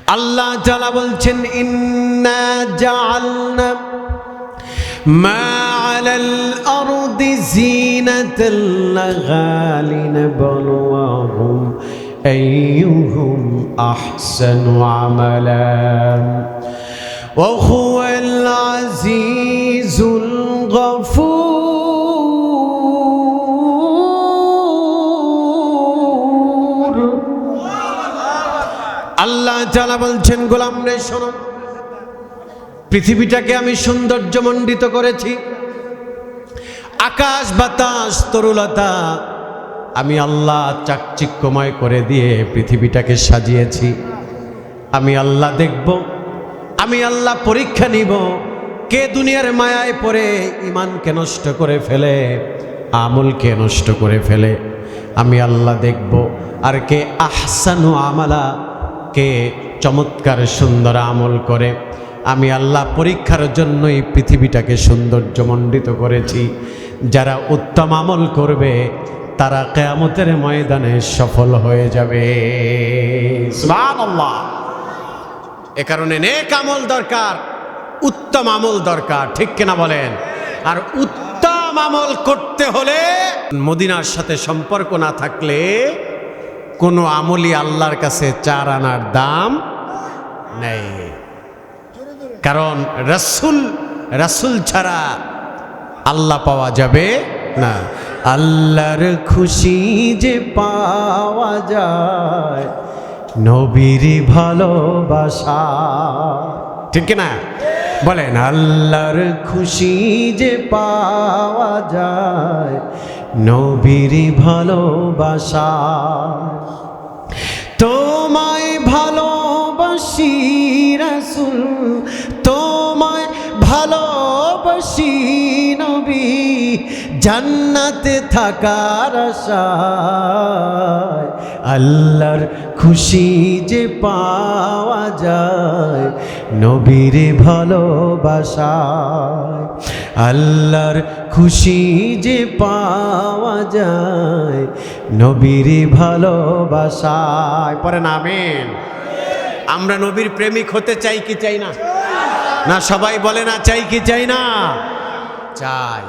আল্লাহ তাআলা বলছেন ইন্না জাআলনা মা আলাল আরদি জিনাতাল লিনাবলুয়াহুম আইয়ুহুম আহসানু আমালা ওয়া হুয়াল আজিজুল গফুর। আল্লাহ তাআলা বলছেন গোলাম রে শোনো, পৃথিবীটাকে আমি সৌন্দর্যমণ্ডিত করেছি, আকাশ বাতাস তরুলতা আমি আল্লাহ চাকচিক্যময় করে দিয়ে পৃথিবীটাকে সাজিয়েছি। আমি আল্লাহ দেখব, আমি আল্লাহ পরীক্ষা নিব, কে দুনিয়ার মায়ায় পড়ে ঈমানকে নষ্ট করে ফেলে, আমলকে নষ্ট করে ফেলে। আমি আল্লাহ দেখব, আর কে আহসানু আমালা, কে চমৎকার সুন্দর আমল করে। আমি আল্লাহ পরীক্ষার জন্যই পৃথিবীটাকে সৌন্দর্যমণ্ডিত করেছি। যারা উত্তম আমল করবে তারা কিয়ামতের ময়দানে সফল হয়ে যাবে। সুবহানাল্লাহ। এ কারণে নেক আমল দরকার, উত্তম আমল দরকার, ঠিক কিনা বলেন? আর উত্তম আমল করতে হলে মদিনার সাথে সম্পর্ক না থাকলে কোনো আমলই আল্লাহর কাছে 4 আনার দাম নেই। কারণ রাসূল ছাড়া আল্লাহ পাওয়া যাবে না। আল্লাহর খুশি যে পাওয়া যায় নবীর ভালোবাসা, ঠিক না বলেন? আল্লাহর খুশি যে পাওয়া যায় নবীর ভালোবাসা। তোমায় ভালোবাসি রাসূল, তোমায় ভালোবাসি নবী, জান্নাতে থাকার আশায়। আল্লাহর খুশি যে পাওয়া যায় নবীর ভালোবাসায়। আল্লাহর খুশি যে পাওয়া যায় নবীর ভালোবাসায়। পড়েন আমিন। আমরা নবীর প্রেমিক হতে চাই কি চাই না? না সবাই বলে না চাই কি চাই না? চাই।